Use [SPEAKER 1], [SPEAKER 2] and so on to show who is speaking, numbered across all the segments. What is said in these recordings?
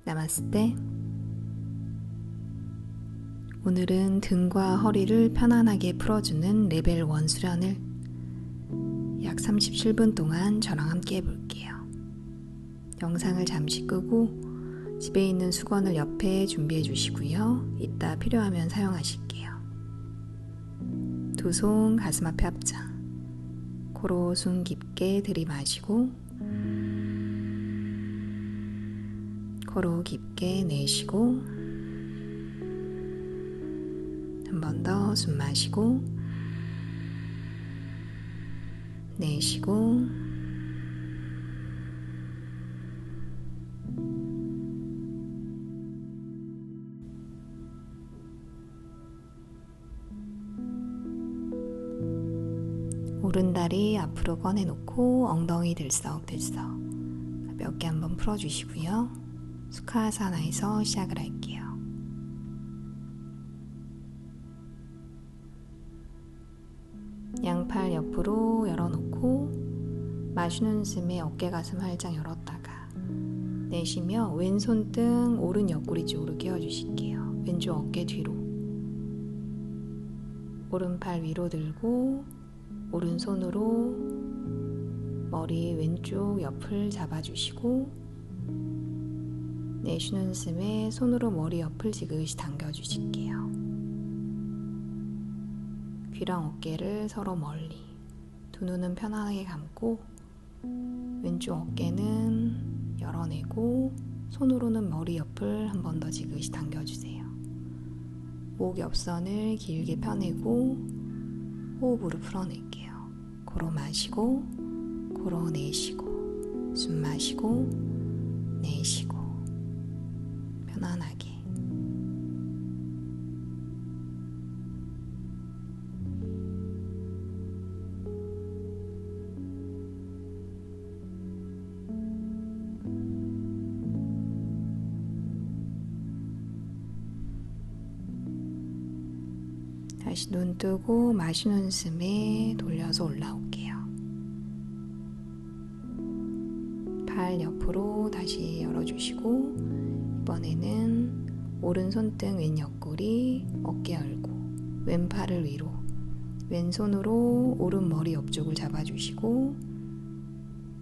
[SPEAKER 1] 나마스테. 오늘은 등과 허리를 편안하게 풀어주는 레벨 1 수련을 약 37분 동안 저랑 함께 해볼게요. 영상을 잠시 끄고 집에 있는 수건을 옆에 준비해 주시고요. 이따 필요하면 사용하실게요. 두 손 가슴 앞에 합장. 코로 숨 깊게 들이마시고 코로 깊게 내쉬고 한 번 더 숨 마시고 내쉬고 오른다리 앞으로 꺼내놓고 엉덩이 들썩들썩 가볍게 한번 풀어주시고요. 수카아사나에서 시작을 할게요. 양팔 옆으로 열어놓고 마시는 숨에 어깨 가슴 활짝 열었다가 내쉬며 왼손 등 오른 옆구리 쪽으로 끼워주실게요. 왼쪽 어깨 뒤로 오른팔 위로 들고 오른손으로 머리 왼쪽 옆을 잡아주시고 내쉬는 숨에 손으로 머리 옆을 지그시 당겨주실게요. 귀랑 어깨를 서로 멀리, 두 눈은 편안하게 감고 왼쪽 어깨는 열어내고 손으로는 머리 옆을 한 번 더 지그시 당겨주세요. 목 옆선을 길게 펴내고 호흡으로 풀어낼게요. 코로 마시고 코로 내쉬고 숨 마시고 내쉬고 편안하게. 다시 눈 뜨고 마시는 숨에 돌려서 올라올게요. 발 옆으로 다시 열어주시고 이번에는 오른 손등 왼 옆구리 어깨 열고 왼팔을 위로 왼손으로 오른 머리 옆쪽을 잡아주시고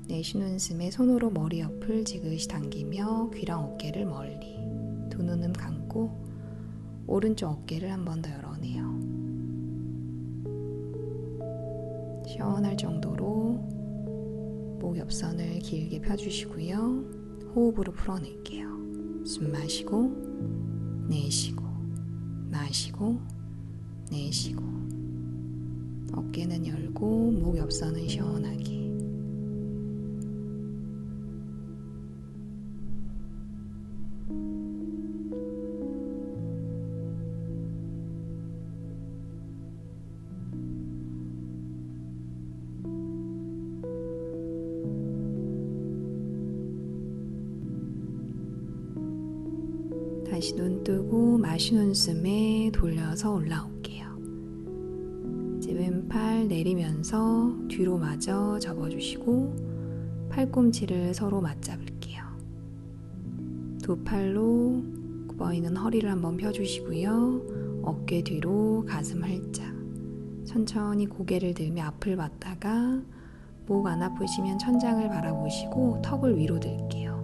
[SPEAKER 1] 내쉬는 숨에 손으로 머리 옆을 지그시 당기며 귀랑 어깨를 멀리 두 눈은 감고 오른쪽 어깨를 한 번 더 열어내요. 시원할 정도로 목 옆선을 길게 펴주시고요. 호흡으로 풀어낼게요. 숨 마시고 내쉬고 마시고 내쉬고 어깨는 열고 목 옆선은 시원하게. 다시 눈 뜨고 마시는 숨에 돌려서 올라올게요. 이제 왼팔 내리면서 뒤로 마저 접어주시고 팔꿈치를 서로 맞잡을게요. 두 팔로 굽어있는 허리를 한번 펴주시고요. 어깨 뒤로 가슴 활짝 천천히 고개를 들며 앞을 봤다가 목 안 아프시면 천장을 바라보시고 턱을 위로 들게요.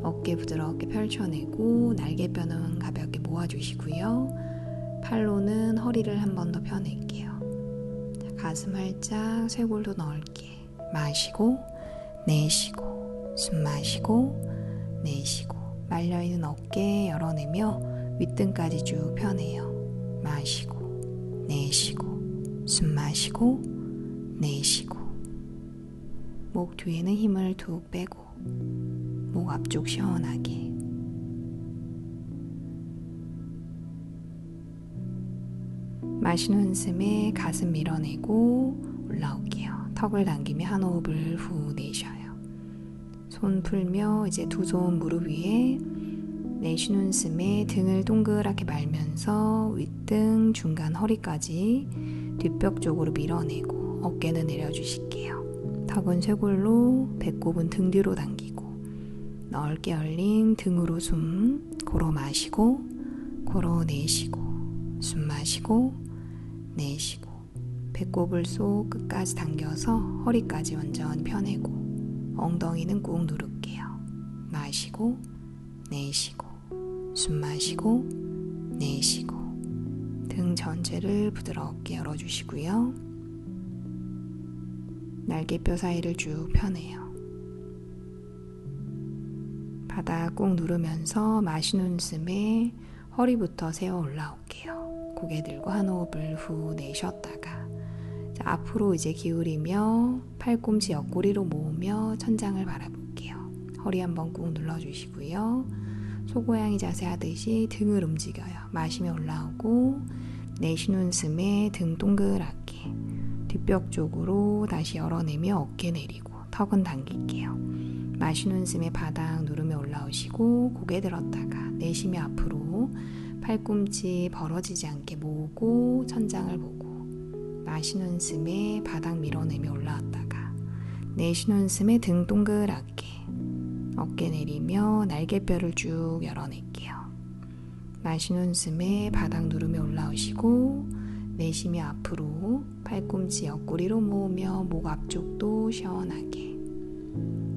[SPEAKER 1] 어깨 부드럽게 펼쳐내고 날개뼈는 가볍게 모아주시고요. 팔로는 허리를 한 번 더 펴낼게요. 가슴 활짝 쇄골도 넓게 마시고 내쉬고 숨 마시고 내쉬고 말려있는 어깨 열어내며 윗등까지 쭉 펴내요. 마시고 내쉬고 숨 마시고 내쉬고 목 뒤에는 힘을 툭 빼고 목 앞쪽 시원하게. 마시는 숨에 가슴 밀어내고 올라올게요. 턱을 당기며 한 호흡을 후 내쉬어요. 손 풀며 이제 두 손 무릎 위에 내쉬는 숨에 등을 동그랗게 말면서 윗등 중간 허리까지 뒷벽 쪽으로 밀어내고 어깨는 내려주실게요. 턱은 쇄골로 배꼽은 등 뒤로 당기고 넓게 열린 등으로 숨 고러 마시고 고러 내쉬고 숨 마시고 내쉬고 배꼽을 쏙 끝까지 당겨서 허리까지 완전 펴내고 엉덩이는 꾹 누를게요. 마시고 내쉬고 숨 마시고 내쉬고 등 전체를 부드럽게 열어주시고요. 날개뼈 사이를 쭉 펴내요. 바닥 꾹 누르면서 마시는 숨에 허리부터 세워 올라올게요. 고개 들고 한 호흡을 후 내쉬었다가 앞으로 이제 기울이며 팔꿈치 옆구리로 모으며 천장을 바라볼게요. 허리 한번 꾹 눌러주시고요. 소고양이 자세 하듯이 등을 움직여요. 마시며 올라오고 내쉬는 숨에 등 동그랗게 뒷벽 쪽으로 다시 열어내며 어깨 내리고 턱은 당길게요. 마시는 숨에 바닥 누르며 올라오시고 고개 들었다가 내쉬며 앞으로 팔꿈치 벌어지지 않게 모으고 천장을 보고 마시는 숨에 바닥 밀어내며 올라왔다가 내쉬는 숨에 등 동그랗게 어깨 내리며 날개뼈를 쭉 열어낼게요. 마시는 숨에 바닥 누르며 올라오시고 내쉬며 앞으로 팔꿈치 옆구리로 모으며 목 앞쪽도 시원하게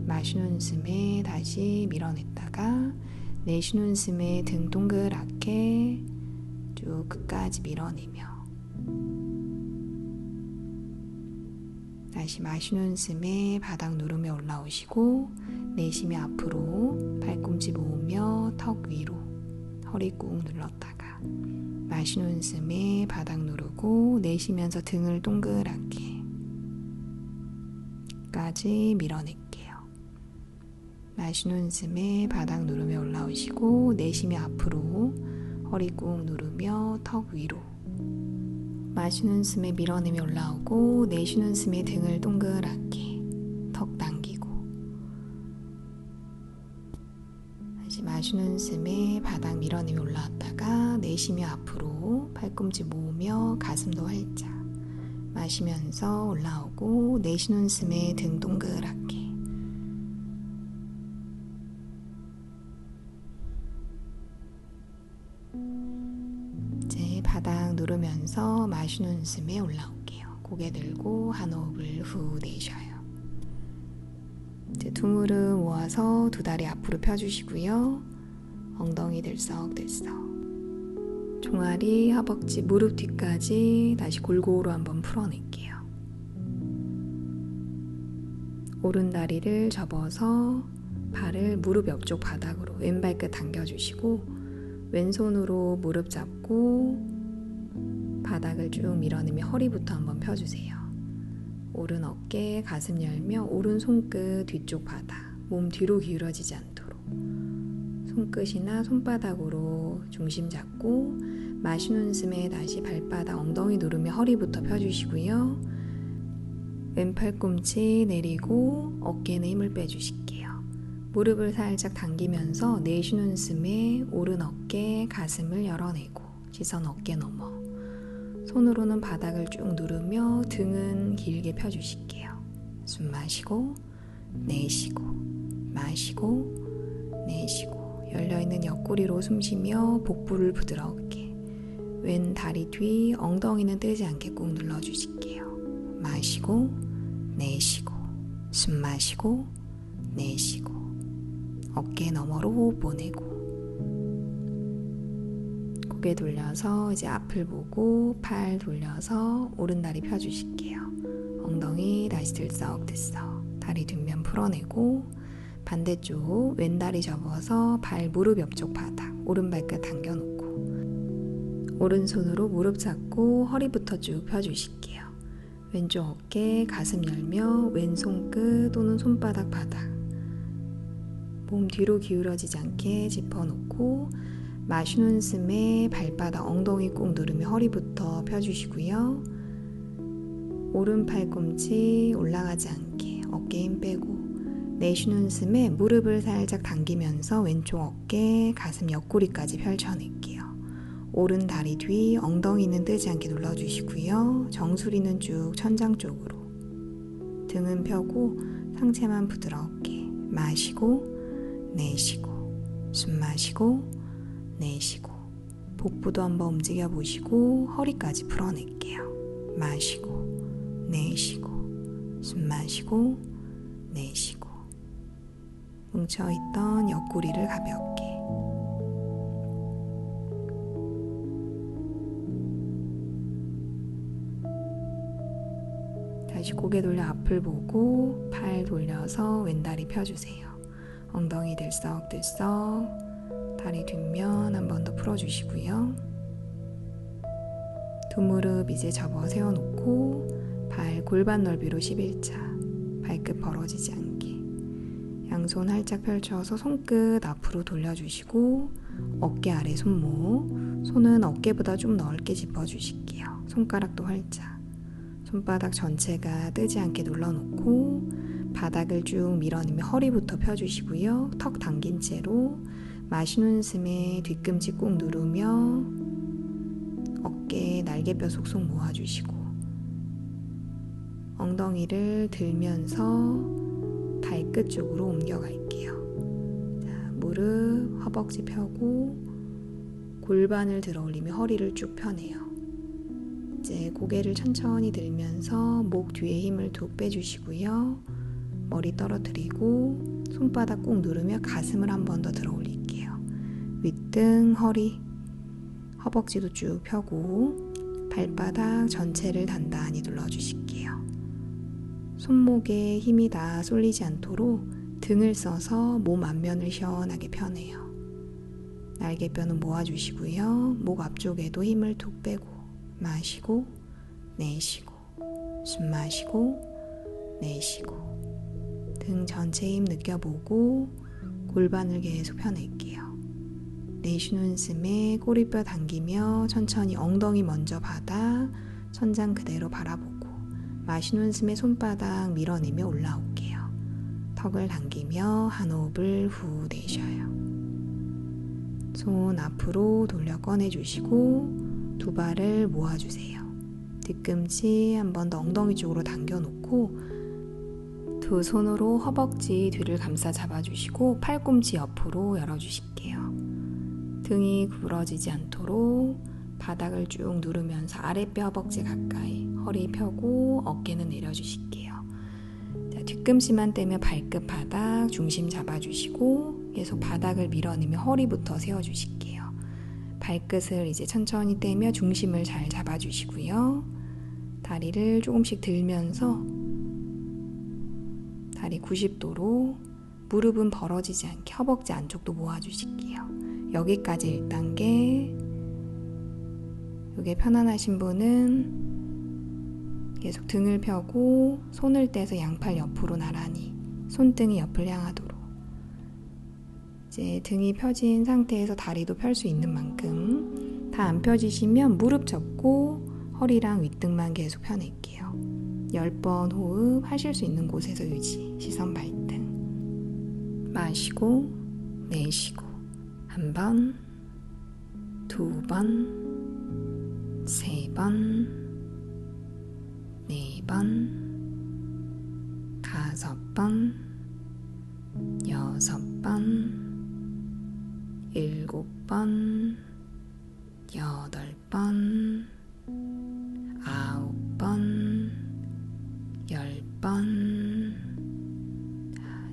[SPEAKER 1] 마시는 숨에 다시 밀어냈다가 내쉬는 숨에 등 동그랗게 쭉 끝까지 밀어내며 다시 마시는 숨에 바닥 누르며 올라오시고 내쉬며 앞으로 팔꿈치 모으며 턱 위로 허리 꾹 눌렀다가 마시는 숨에 바닥 누르고 내쉬면서 등을 동그랗게 까지 밀어낼게요. 마시는 숨에 바닥 누르며 올라오시고 내쉬며 앞으로 허리 꾹 누르며 턱 위로 마시는 숨에 밀어내며 올라오고 내쉬는 숨에 등을 동그랗게 턱 당기고 다시 마시는 숨에 바닥 밀어내며 올라왔다가 내쉬며 앞으로 팔꿈치 모으며 가슴도 활짝 마시면서 올라오고 내쉬는 숨에 등 동그랗게 이제 바닥 누르면서 마시는 숨에 올라올게요. 고개 들고 한 호흡을 후 내쉬어요. 이제 두 무릎 모아서 두 다리 앞으로 펴주시고요. 엉덩이 들썩들썩 종아리, 허벅지, 무릎 뒤까지 다시 골고루 한번 풀어낼게요. 오른 다리를 접어서 발을 무릎 옆쪽 바닥으로 왼발끝 당겨주시고 왼손으로 무릎 잡고 바닥을 쭉 밀어내며 허리부터 한번 펴주세요. 오른 어깨, 가슴 열며 오른 손끝 뒤쪽 바닥, 몸 뒤로 기울어지지 않도록 손끝이나 손바닥으로 중심 잡고 마시는 숨에 다시 발바닥, 엉덩이 누르며 허리부터 펴주시고요. 왼팔꿈치 내리고 어깨에 힘을 빼주실게요. 무릎을 살짝 당기면서 내쉬는 숨에 오른 어깨, 가슴을 열어내고 시선 어깨 너머 손으로는 바닥을 쭉 누르며 등은 길게 펴주실게요. 숨 마시고 내쉬고 마시고 내쉬고 열려있는 옆구리로 숨쉬며 복부를 부드럽게 왼 다리 뒤 엉덩이는 뜨지 않게 꾹 눌러주실게요. 마시고 내쉬고 숨 마시고 내쉬고 어깨 너머로 호흡 보내고 고개 돌려서 이제 앞을 보고 팔 돌려서 오른 다리 펴주실게요. 엉덩이 다시 들썩들썩 다리 뒷면 풀어내고 반대쪽 왼 다리 접어서 발 무릎 옆쪽 바닥 오른발끝 당겨놓고 오른손으로 무릎 잡고 허리부터 쭉 펴주실게요. 왼쪽 어깨 가슴 열며 왼손 끝 또는 손바닥 바닥 몸 뒤로 기울어지지 않게 짚어놓고 마시는 숨에 발바닥 엉덩이 꾹 누르며 허리부터 펴주시고요. 오른 팔꿈치 올라가지 않게 어깨 힘 빼고 내쉬는 숨에 무릎을 살짝 당기면서 왼쪽 어깨 가슴 옆구리까지 펼쳐낼게요. 오른 다리 뒤 엉덩이는 뜨지 않게 눌러주시고요. 정수리는 쭉 천장 쪽으로 등은 펴고 상체만 부드럽게 마시고 내쉬고, 숨 마시고, 내쉬고, 복부도 한번 움직여 보시고 허리까지 풀어낼게요. 마시고, 내쉬고, 숨 마시고, 내쉬고, 뭉쳐있던 옆구리를 가볍게. 다시 고개 돌려 앞을 보고 팔 돌려서 왼다리 펴주세요. 엉덩이 들썩들썩, 다리 뒷면 한 번 더 풀어주시고요. 두 무릎 이제 접어 세워놓고 발 골반 넓이로 11차, 발끝 벌어지지 않게. 양손 활짝 펼쳐서 손끝 앞으로 돌려주시고 어깨 아래 손목, 손은 어깨보다 좀 넓게 짚어주실게요. 손가락도 활짝. 손바닥 전체가 뜨지 않게 눌러놓고 바닥을 쭉 밀어내며 허리부터 펴주시고요. 턱 당긴 채로 마시는 숨에 뒤꿈치 꾹 누르며 어깨 날개뼈 속속 모아주시고 엉덩이를 들면서 발끝 쪽으로 옮겨갈게요. 자, 무릎, 허벅지 펴고 골반을 들어 올리며 허리를 쭉 펴내요. 이제 고개를 천천히 들면서 목 뒤에 힘을 툭 빼주시고요. 머리 떨어뜨리고 손바닥 꾹 누르며 가슴을 한 번 더 들어 올릴게요. 윗등, 허리, 허벅지도 쭉 펴고 발바닥 전체를 단단히 눌러주실게요. 손목에 힘이 다 쏠리지 않도록 등을 써서 몸 앞면을 시원하게 펴내요. 날개뼈는 모아주시고요. 목 앞쪽에도 힘을 툭 빼고 마시고, 내쉬고, 숨 마시고, 내쉬고, 등 전체 힘 느껴보고 골반을 계속 펴낼게요. 내쉬는 숨에 꼬리뼈 당기며 천천히 엉덩이 먼저 받아 천장 그대로 바라보고 마시는 숨에 손바닥 밀어내며 올라올게요. 턱을 당기며 한 호흡을 후 내쉬어요. 손 앞으로 돌려 꺼내주시고 두 발을 모아주세요. 뒤꿈치 한 번 더 엉덩이 쪽으로 당겨놓고 두 손으로 허벅지 뒤를 감싸 잡아주시고 팔꿈치 옆으로 열어주실게요. 등이 구부러지지 않도록 바닥을 쭉 누르면서 아랫배 허벅지 가까이 허리 펴고 어깨는 내려주실게요. 자, 뒤꿈치만 떼며 발끝 바닥 중심 잡아주시고 계속 바닥을 밀어내며 허리부터 세워주실게요. 발끝을 이제 천천히 떼며 중심을 잘 잡아주시고요. 다리를 조금씩 들면서 다리 90도로 무릎은 벌어지지 않게 허벅지 안쪽도 모아주실게요. 여기까지 1단계. 이게 편안하신 분은 계속 등을 펴고 손을 떼서 양팔 옆으로 나란히 손등이 옆을 향하도록 이제 등이 펴진 상태에서 다리도 펼 수 있는 만큼 다 안 펴지시면 무릎 접고 허리랑 윗등만 계속 펴낼게요. 10번 호흡 하실 수 있는 곳에서 유지. 시선 발등. 마시고 내쉬고 1번, 2번, 3번, 4번, 5번, 6번, 7번, 8번, 9번, 10번.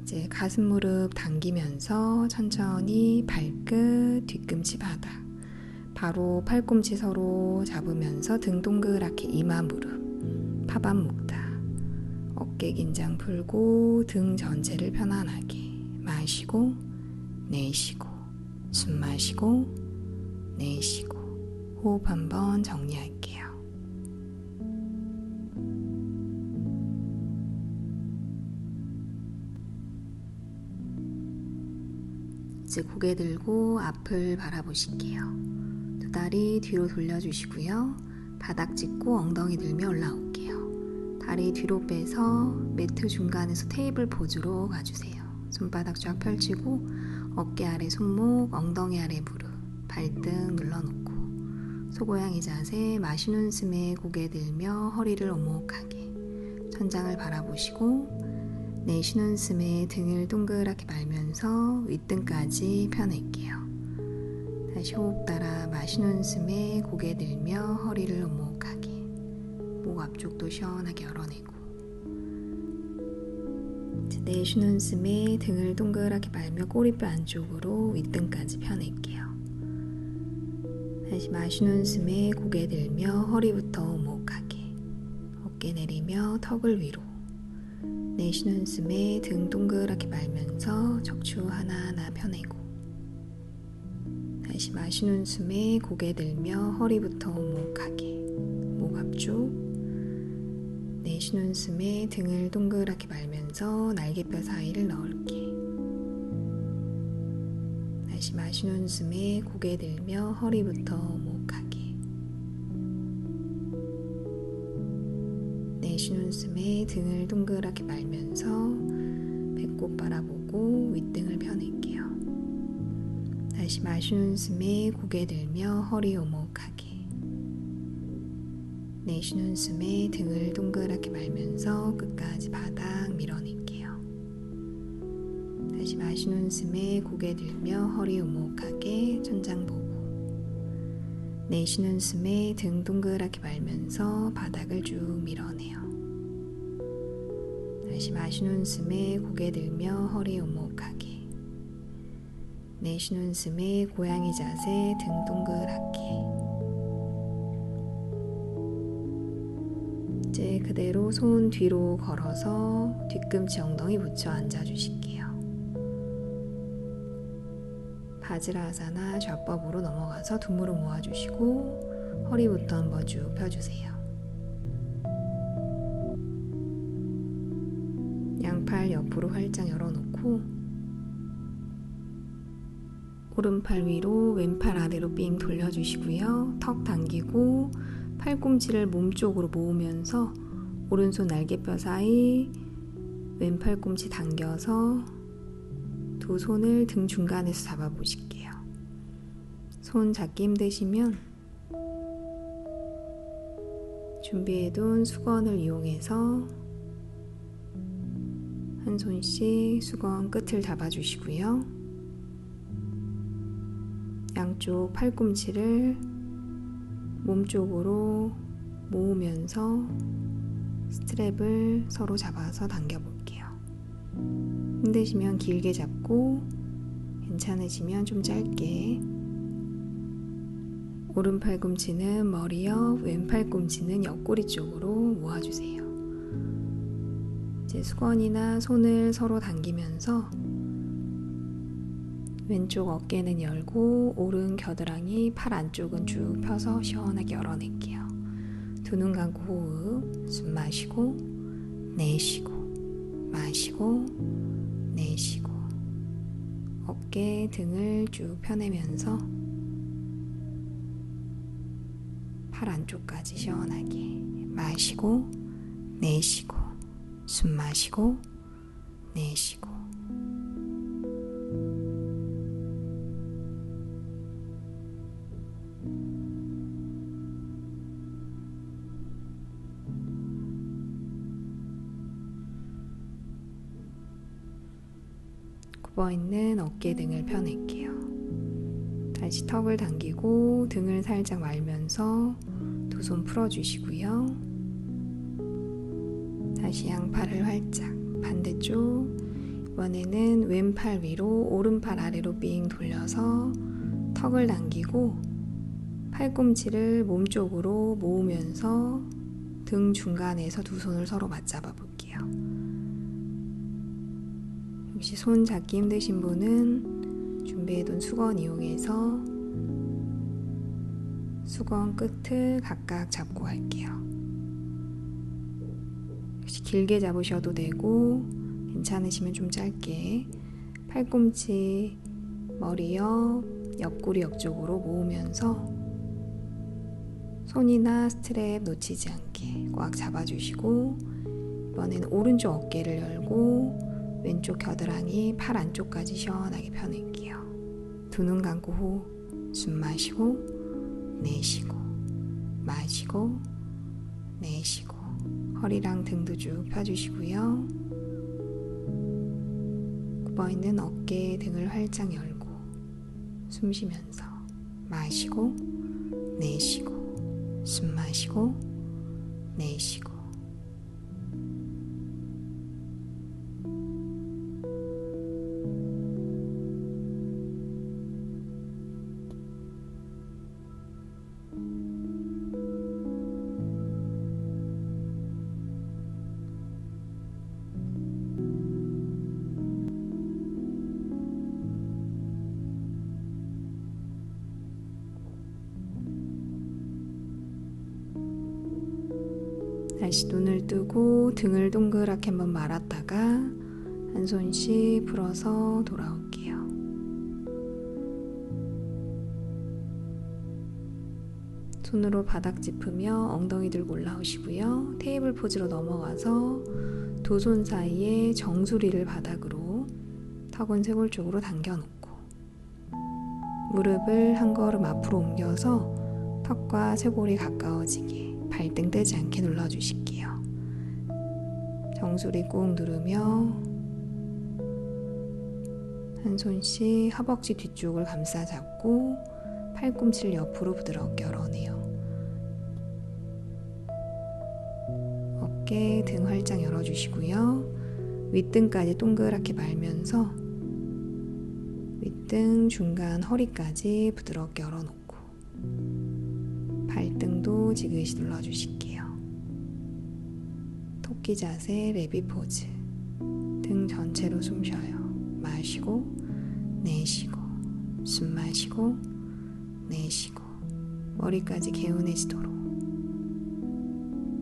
[SPEAKER 1] 이제 가슴 무릎 당기면서 천천히 발끝, 뒤꿈치 바닥, 바로 팔꿈치 서로 잡으면서 등 동그랗게 이마 무릎, 파반 목다. 어깨 긴장 풀고 등 전체를 편안하게 마시고 내쉬고 숨 마시고 내쉬고 호흡 한번 정리할게요. 이제 고개 들고 앞을 바라보실게요. 두 다리 뒤로 돌려주시고요. 바닥 짚고 엉덩이 들며 올라올게요. 다리 뒤로 빼서 매트 중간에서 테이블 포즈로 가주세요. 손바닥 쫙 펼치고 어깨 아래 손목, 엉덩이 아래 무릎, 발등 눌러놓고 소고양이 자세, 마시는 숨에 고개 들며 허리를 오목하게 천장을 바라보시고 내쉬는 숨에 등을 동그랗게 말면서 윗등까지 펴낼게요. 다시 호흡 따라 마시는 숨에 고개 들며 허리를 오목하게, 목 앞쪽도 시원하게 열어내고, 내쉬는 숨에 등을 동그랗게 말며 꼬리뼈 안쪽으로 윗등까지 펴낼게요. 다시 마시는 숨에 고개 들며 허리부터 오목하게, 어깨 내리며 턱을 위로. 내쉬는 숨에 등 동그랗게 말면서 척추 하나하나 펴내고, 다시 마시는 숨에 고개 들며 허리부터 오목하게, 목 앞쪽. 내쉬는 숨에 등을 동그랗게 말면서 날개뼈 사이를 넣을게. 다시 마시는 숨에 고개 들며 허리부터 오목하게. 내쉬는 숨에 등을 동그랗게 말면서 배꼽 바라보고 윗등을 펴낼게요. 다시 마시는 숨에 고개 들며 허리 오목하게. 내쉬는 숨에 등을 동그랗게 말면서 끝까지 바닥 밀어낼게요. 다시 마시는 숨에 고개 들며 허리 오목하게 천장 보고. 내쉬는 숨에 등 동그랗게 말면서 바닥을 쭉 밀어내요. 다시 마시는 숨에 고개 들며 허리 오목하게. 내쉬는 숨에 고양이 자세 등 동그랗게. 이제 그대로 손 뒤로 걸어서 뒤꿈치 엉덩이 붙여 앉아주실게요. 바지라아사나 좌법으로 넘어가서 두 무릎 모아주시고 허리부터 한번 쭉 펴주세요. 양팔 옆으로 활짝 열어놓고 오른팔 위로 왼팔 아래로 삥 돌려주시고요. 턱 당기고 팔꿈치를 몸쪽으로 모으면서 오른손 날개뼈 사이 왼 팔꿈치 당겨서 두 손을 등 중간에서 잡아보실게요. 손 잡기 힘드시면 준비해둔 수건을 이용해서 한 손씩 수건 끝을 잡아주시고요. 양쪽 팔꿈치를 몸쪽으로 모으면서 스트랩을 서로 잡아서 당겨볼게요. 힘드시면 길게 잡고 괜찮으시면 좀 짧게. 오른 팔꿈치는 머리 옆, 왼 팔꿈치는 옆구리 쪽으로 모아주세요. 이제 수건이나 손을 서로 당기면서 왼쪽 어깨는 열고 오른 겨드랑이 팔 안쪽은 쭉 펴서 시원하게 열어낼게요. 두 눈 감고 호흡, 숨 마시고 내쉬고 마시고 내쉬고 어깨 등을 쭉 펴내면서 팔 안쪽까지 시원하게 마시고 내쉬고 숨 마시고 내쉬고. 굽어있는 어깨 등을 펴낼게요. 다시 턱을 당기고 등을 살짝 말면서 두 손 풀어주시고요. 다시 양팔을 활짝 반대쪽. 이번에는 왼팔 위로 오른팔 아래로 삥 돌려서 턱을 당기고 팔꿈치를 몸쪽으로 모으면서 등 중간에서 두 손을 서로 맞잡아 볼게요. 혹시 손 잡기 힘드신 분은 준비해둔 수건 이용해서 수건 끝을 각각 잡고 갈게요. 혹시 길게 잡으셔도 되고 괜찮으시면 좀 짧게 팔꿈치 머리 옆, 옆구리 옆쪽으로 모으면서 손이나 스트랩 놓치지 않게 꽉 잡아주시고 이번에는 오른쪽 어깨를 열고 왼쪽 겨드랑이 팔 안쪽까지 시원하게 펴낼게요. 두 눈 감고 호흡, 숨 마시고 내쉬고 마시고 내쉬고 허리랑 등도 쭉 펴주시고요. 이번에는 어깨 등을 활짝 열고 숨 쉬면서 마시고 내쉬고 숨 마시고 내쉬고 다시 눈을 뜨고 등을 동그랗게 한번 말았다가 한 손씩 풀어서 돌아올게요. 손으로 바닥 짚으며 엉덩이 들고 올라오시고요. 테이블 포즈로 넘어가서 두 손 사이에 정수리를 바닥으로 턱은 쇄골 쪽으로 당겨놓고 무릎을 한 걸음 앞으로 옮겨서 턱과 쇄골이 가까워지게 발등 떼지 않게 눌러주실게요. 정수리 꾹 누르며 한 손씩 허벅지 뒤쪽을 감싸 잡고 팔꿈치를 옆으로 부드럽게 열어내요. 어깨, 등 활짝 열어주시고요. 윗등까지 동그랗게 말면서 윗등, 중간, 허리까지 부드럽게 열어놓고 발등도 지그시 눌러주실게요. 토끼 자세, 레비 포즈. 등 전체로 숨 쉬어요. 마시고 내쉬고 숨 마시고 내쉬고 머리까지 개운해지도록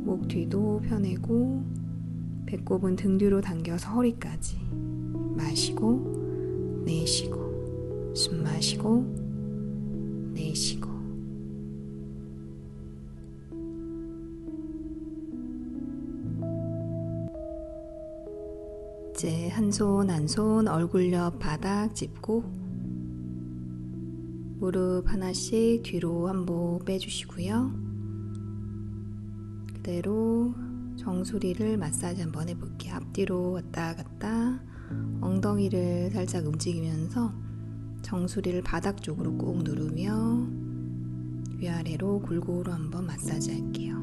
[SPEAKER 1] 목 뒤도 펴내고 배꼽은 등 뒤로 당겨서 허리까지 마시고 내쉬고 숨 마시고 내쉬고 이제 한 손 한 손 얼굴 옆 바닥 짚고 무릎 하나씩 뒤로 한복 빼주시고요. 그대로 정수리를 마사지 한번 해볼게요. 앞뒤로 왔다 갔다 엉덩이를 살짝 움직이면서 정수리를 바닥 쪽으로 꾹 누르며 위아래로 골고루 한번 마사지 할게요.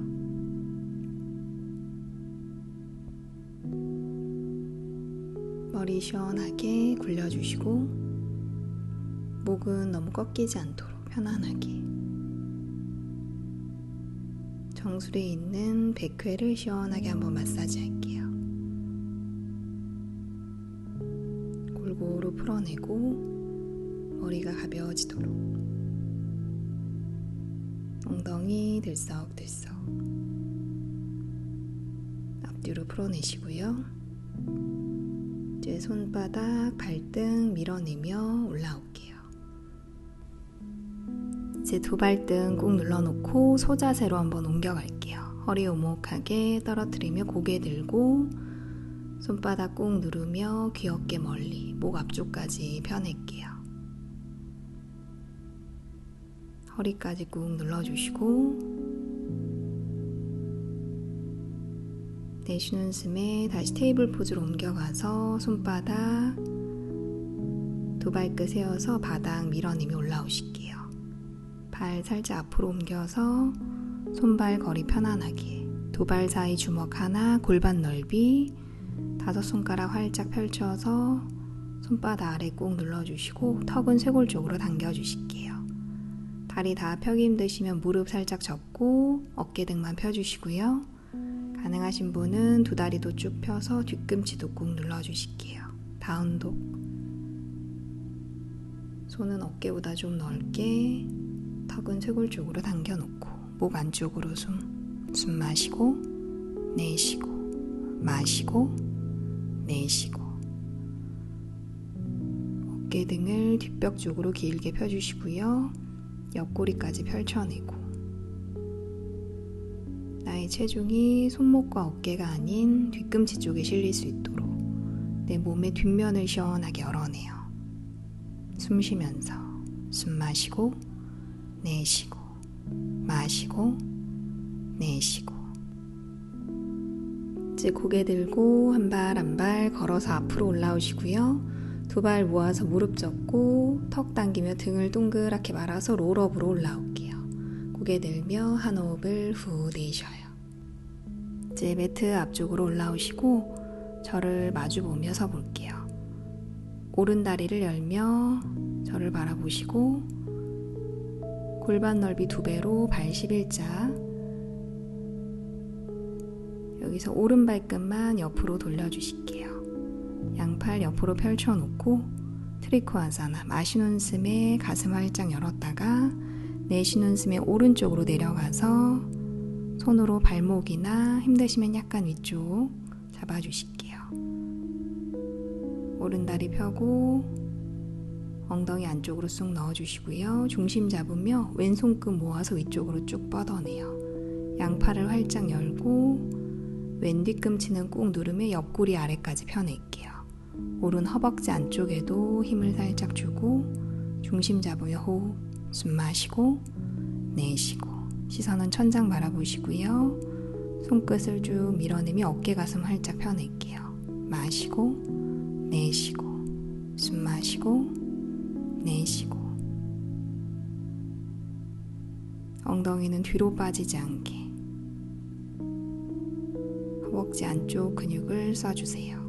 [SPEAKER 1] 머리 시원하게 굴려주시고 목은 너무 꺾이지 않도록 편안하게 정수리에 있는 백회를 시원하게 한번 마사지 할게요. 골고루 풀어내고 머리가 가벼워지도록 엉덩이 들썩들썩 앞뒤로 풀어내시고요. 이제 손바닥, 발등 밀어내며 올라올게요. 이제 두 발등 꾹 눌러놓고 소자세로 한번 옮겨갈게요. 허리 오목하게 떨어뜨리며 고개 들고 손바닥 꾹 누르며 귀 어깨 멀리 목 앞쪽까지 펴낼게요. 허리까지 꾹 눌러주시고 내쉬는 숨에 다시 테이블 포즈로 옮겨가서 손바닥 두 발끝 세워서 바닥 밀어내며 올라오실게요. 발 살짝 앞으로 옮겨서 손발 거리 편안하게 두 발 사이 주먹 하나 골반 넓이 다섯 손가락 활짝 펼쳐서 손바닥 아래 꾹 눌러주시고 턱은 쇄골 쪽으로 당겨주실게요. 다리 다 펴기 힘드시면 무릎 살짝 접고 어깨 등만 펴주시고요. 가능하신 분은 두 다리도 쭉 펴서 뒤꿈치도 꾹 눌러주실게요. 다운독. 손은 어깨보다 좀 넓게 턱은 쇄골 쪽으로 당겨놓고 목 안쪽으로 숨 마시고 내쉬고 마시고 내쉬고 어깨 등을 뒷벽 쪽으로 길게 펴주시고요. 옆구리까지 펼쳐내고 나의 체중이 손목과 어깨가 아닌 뒤꿈치 쪽에 실릴 수 있도록 내 몸의 뒷면을 시원하게 열어내요. 숨 쉬면서 숨 마시고 내쉬고 마시고 내쉬고 이제 고개 들고 한 발 한 발 걸어서 앞으로 올라오시고요. 두 발 모아서 무릎 접고 턱 당기며 등을 동그랗게 말아서 롤업으로 올라올게요. 고개 들며 한 호흡을 후 내쉬어요. 이제 매트 앞쪽으로 올라오시고 저를 마주 보며 서 볼게요. 오른 다리를 열며 저를 바라보시고 골반 넓이 2배로 발 11자. 여기서 오른 발끝만 옆으로 돌려주실게요. 양팔 옆으로 펼쳐놓고 트리코아사나, 마시는 숨에 가슴 활짝 열었다가 내쉬는 숨에 오른쪽으로 내려가서 손으로 발목이나 힘드시면 약간 위쪽 잡아주실게요. 오른 다리 펴고 엉덩이 안쪽으로 쑥 넣어주시고요. 중심 잡으며 왼손끝 모아서 위쪽으로 쭉 뻗어내요. 양팔을 활짝 열고 왼 뒤꿈치는 꾹 누르며 옆구리 아래까지 펴낼게요. 오른 허벅지 안쪽에도 힘을 살짝 주고 중심 잡으며 호흡, 숨 마시고 내쉬고 시선은 천장 바라보시고요. 손끝을 쭉 밀어내며 어깨 가슴 활짝 펴낼게요. 마시고 내쉬고 숨 마시고 내쉬고 엉덩이는 뒤로 빠지지 않게 허벅지 안쪽 근육을 써주세요.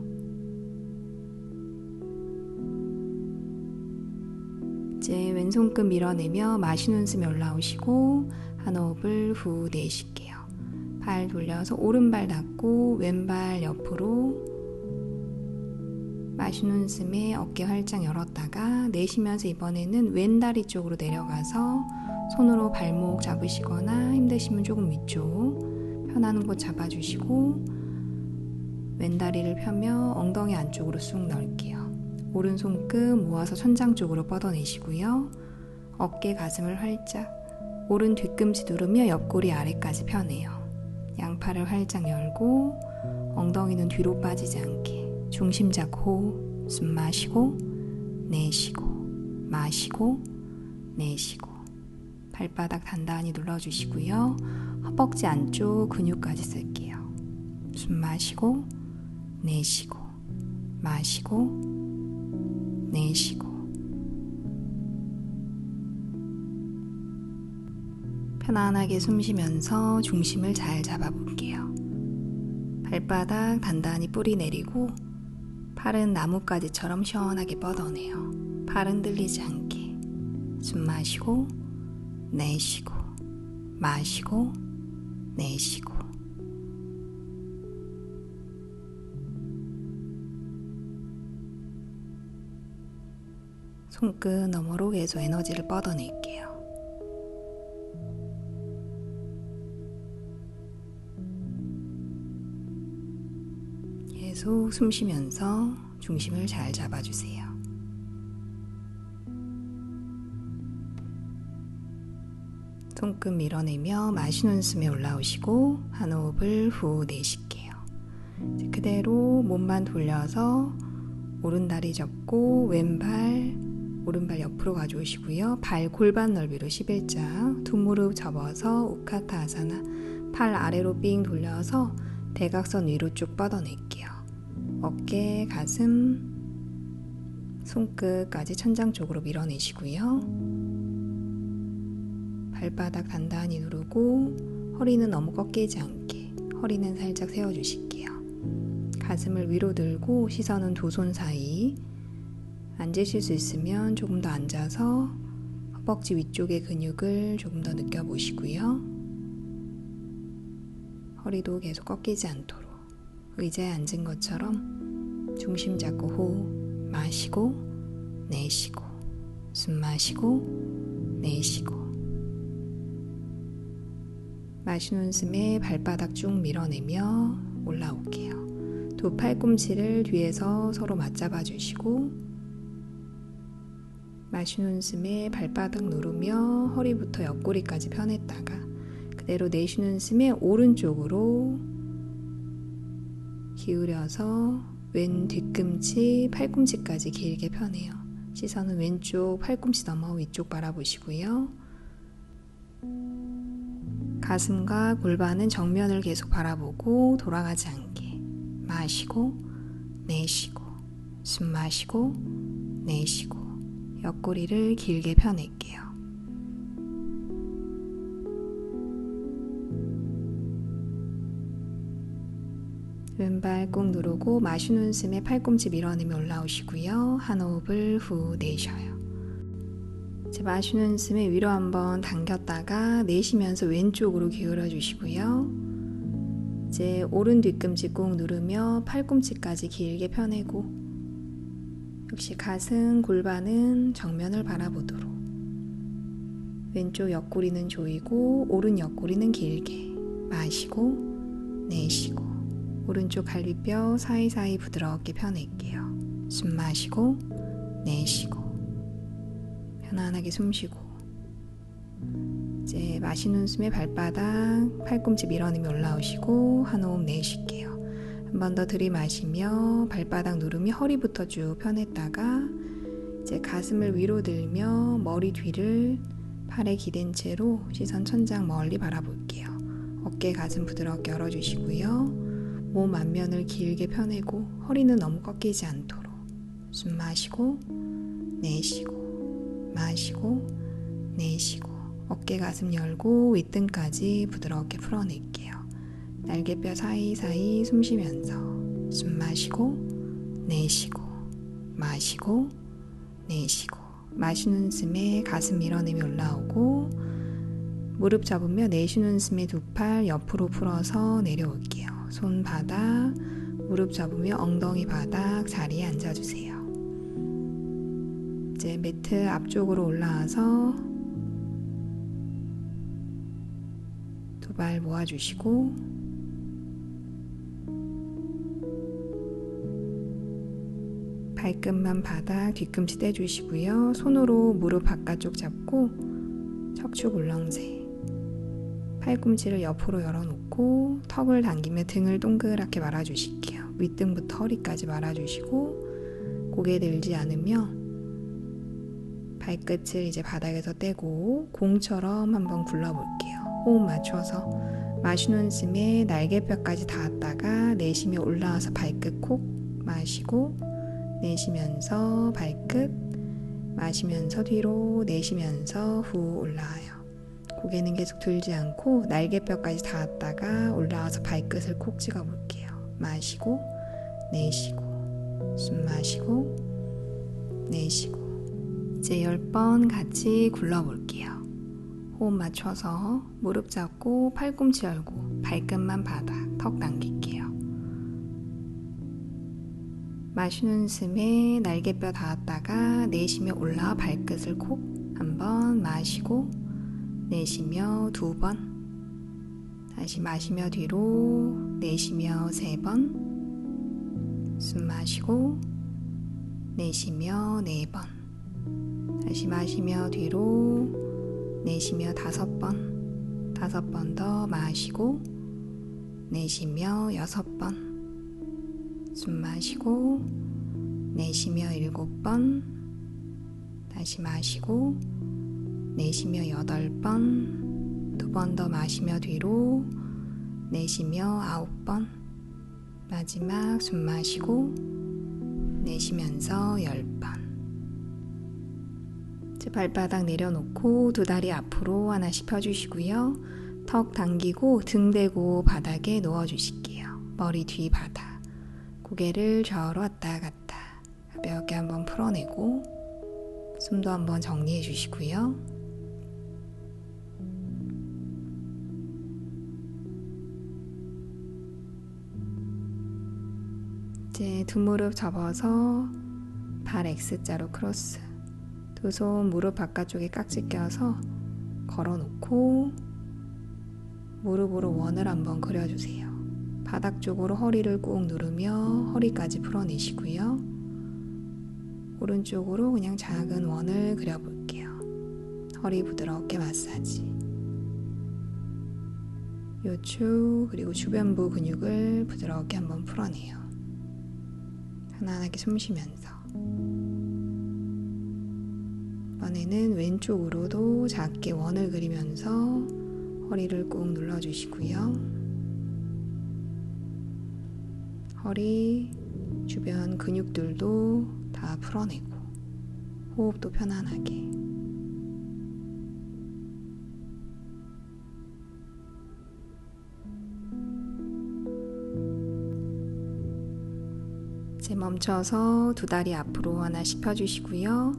[SPEAKER 1] 이제 왼손끝 밀어내며 마시는 숨에 올라오시고 한 호흡을 후 내쉴게요. 발 돌려서 오른발 닫고 왼발 옆으로 마시는 숨에 어깨 활짝 열었다가 내쉬면서 이번에는 왼다리 쪽으로 내려가서 손으로 발목 잡으시거나 힘드시면 조금 위쪽 편한 곳 잡아주시고 왼다리를 펴며 엉덩이 안쪽으로 쑥 넣을게요. 오른손 끝 모아서 천장 쪽으로 뻗어내시고요. 어깨 가슴을 활짝 오른 뒤꿈치 누르며 옆구리 아래까지 펴내요. 양팔을 활짝 열고 엉덩이는 뒤로 빠지지 않게 중심 잡고 숨 마시고 내쉬고 마시고 내쉬고 발바닥 단단히 눌러주시고요. 허벅지 안쪽 근육까지 쓸게요. 숨 마시고 내쉬고 마시고 내쉬고 편안하게 숨 쉬면서 중심을 잘 잡아볼게요. 발바닥 단단히 뿌리 내리고 팔은 나뭇가지처럼 시원하게 뻗어내요. 팔 흔들리지 않게 숨 마시고 내쉬고 마시고 내쉬고 손끝 너머로 계속 에너지를 뻗어낼게요. 계속 숨 쉬면서 중심을 잘 잡아주세요. 손끝 밀어내며 마시는 숨에 올라오시고 한 호흡을 후 내쉴게요. 그대로 몸만 돌려서 오른다리 접고 오른발 옆으로 가져오시고요. 발 골반 넓이로 11자 두 무릎 접어서 우카타 아사나 팔 아래로 삥 돌려서 대각선 위로 쭉 뻗어낼게요. 어깨, 가슴, 손끝까지 천장 쪽으로 밀어내시고요. 발바닥 단단히 누르고 허리는 너무 꺾이지 않게 허리는 살짝 세워주실게요. 가슴을 위로 들고 시선은 두 손 사이. 앉으실 수 있으면 조금 더 앉아서 허벅지 위쪽의 근육을 조금 더 느껴보시고요. 허리도 계속 꺾이지 않도록 의자에 앉은 것처럼 중심 잡고 호흡 마시고 내쉬고 숨 마시고 내쉬고 마시는 숨에 발바닥 쭉 밀어내며 올라올게요. 두 팔꿈치를 뒤에서 서로 맞잡아 주시고 마시는 숨에 발바닥 누르며 허리부터 옆구리까지 펴냈다가 그대로 내쉬는 숨에 오른쪽으로 기울여서 왼 뒤꿈치, 팔꿈치까지 길게 펴내요. 시선은 왼쪽 팔꿈치 넘어 위쪽 바라보시고요. 가슴과 골반은 정면을 계속 바라보고 돌아가지 않게 마시고 내쉬고 숨 마시고 내쉬고 옆구리를 길게 펴낼게요. 왼발 꾹 누르고 마시는 숨에 팔꿈치 밀어내며 올라오시고요. 한 호흡을 후 내쉬어요. 이제 마시는 숨에 위로 한번 당겼다가 내쉬면서 왼쪽으로 기울여 주시고요. 이제 오른 뒤꿈치 꾹 누르며 팔꿈치까지 길게 펴내고 역시 가슴, 골반은 정면을 바라보도록 왼쪽 옆구리는 조이고 오른 옆구리는 길게 마시고 내쉬고 오른쪽 갈비뼈 사이사이 부드럽게 펴낼게요. 숨 마시고 내쉬고 편안하게 숨 쉬고 이제 마시는 숨에 발바닥, 팔꿈치 밀어내며 올라오시고 한 호흡 내쉴게요. 한 번 더 들이마시며 발바닥 누르며 허리부터 쭉 펴냈다가 이제 가슴을 위로 들며 머리 뒤를 팔에 기댄 채로 시선 천장 멀리 바라볼게요. 어깨 가슴 부드럽게 열어주시고요. 몸 앞면을 길게 펴내고 허리는 너무 꺾이지 않도록 숨 마시고 내쉬고 마시고 내쉬고 어깨 가슴 열고 윗등까지 부드럽게 풀어낼게요. 날개뼈 사이사이 숨 쉬면서 숨 마시고 내쉬고 마시고 내쉬고 마시는 숨에 가슴 밀어내며 올라오고 무릎 잡으며 내쉬는 숨에 두 팔 옆으로 풀어서 내려올게요. 손 바닥, 무릎 잡으며 엉덩이 바닥 자리에 앉아주세요. 이제 매트 앞쪽으로 올라와서 두 발 모아주시고 발끝만 바닥, 뒤꿈치 떼주시고요. 손으로 무릎 바깥쪽 잡고 척추 굴렁쇠 팔꿈치를 옆으로 열어놓고 턱을 당기며 등을 동그랗게 말아주실게요. 윗등부터 허리까지 말아주시고 고개 들지 않으며 발끝을 이제 바닥에서 떼고 공처럼 한번 굴러볼게요. 호흡 맞춰서 마시는 숨에 날개뼈까지 닿았다가 내쉬며 올라와서 발끝 콕 마시고 내쉬면서 발끝 마시면서 뒤로 내쉬면서 후 올라와요. 고개는 계속 들지 않고 날개뼈까지 닿았다가 올라와서 발끝을 콕 찍어볼게요. 마시고 내쉬고 숨 마시고 내쉬고 이제 10번 같이 굴러볼게요. 호흡 맞춰서 무릎 잡고 팔꿈치 열고 발끝만 바닥 턱 당길게요. 마시는 숨에 날개뼈 닿았다가 내쉬며 올라와 발끝을 콕 한번 마시고 내쉬며 2번 다시 마시며 뒤로 내쉬며 3번 숨 마시고 내쉬며 4번 다시 마시며 뒤로 내쉬며 5번 5번 더 마시고 내쉬며 6번 숨 마시고 내쉬며 7번 다시 마시고 내쉬며 8번 2번 더 마시며 뒤로 내쉬며 9번 마지막 숨 마시고 내쉬면서 10번 이제 발바닥 내려놓고 두 다리 앞으로 하나씩 펴주시고요. 턱 당기고 등 대고 바닥에 누워주실게요. 머리 뒤 바닥 고개를 좌우로 왔다 갔다 가볍게 한번 풀어내고 숨도 한번 정리해 주시고요. 이제 두 무릎 접어서 발 X자로 크로스 두 손 무릎 바깥쪽에 깍지 껴서 걸어놓고 무릎으로 원을 한번 그려주세요. 바닥 쪽으로 허리를 꾹 누르며 허리까지 풀어내시고요. 오른쪽으로 그냥 작은 원을 그려볼게요. 허리 부드럽게 마사지. 요추 그리고 주변부 근육을 부드럽게 한번 풀어내요. 편안하게 숨 쉬면서 이번에는 왼쪽으로도 작게 원을 그리면서 허리를 꾹 눌러주시고요. 허리 주변 근육들도 다 풀어내고 호흡도 편안하게. 이제 멈춰서 두 다리 앞으로 하나씩 펴주시고요.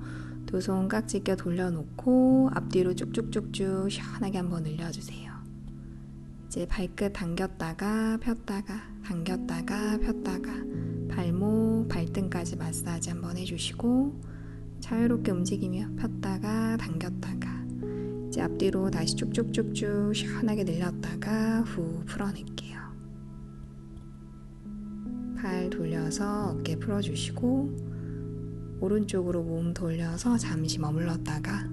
[SPEAKER 1] 두 손 깍지 껴 돌려놓고 앞뒤로 쭉쭉쭉쭉 시원하게 한번 늘려주세요. 이제 발끝 당겼다가 폈다가 당겼다가 폈다가 발목, 발등까지 마사지 한번 해주시고 자유롭게 움직이며 폈다가 당겼다가 이제 앞뒤로 다시 쭉쭉쭉쭉 시원하게 늘렸다가 후 풀어낼게요. 팔 돌려서 어깨 풀어주시고 오른쪽으로 몸 돌려서 잠시 머물렀다가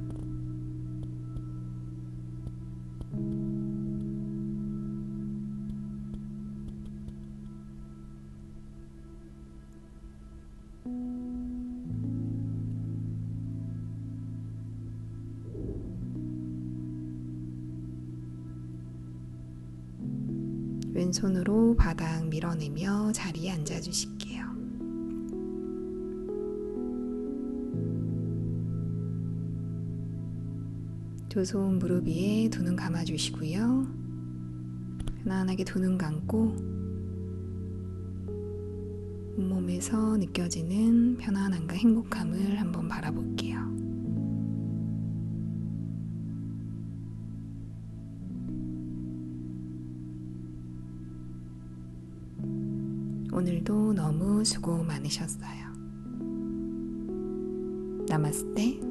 [SPEAKER 1] 왼손으로 바닥 밀어내며 자리에 앉아주실게요. 두 손 무릎 위에 두 눈 감아주시고요. 편안하게 두 눈 감고 온몸에서 느껴지는 편안함과 행복함을 한번 바라볼게요. 오늘도 너무 수고 많으셨어요. 나마스테.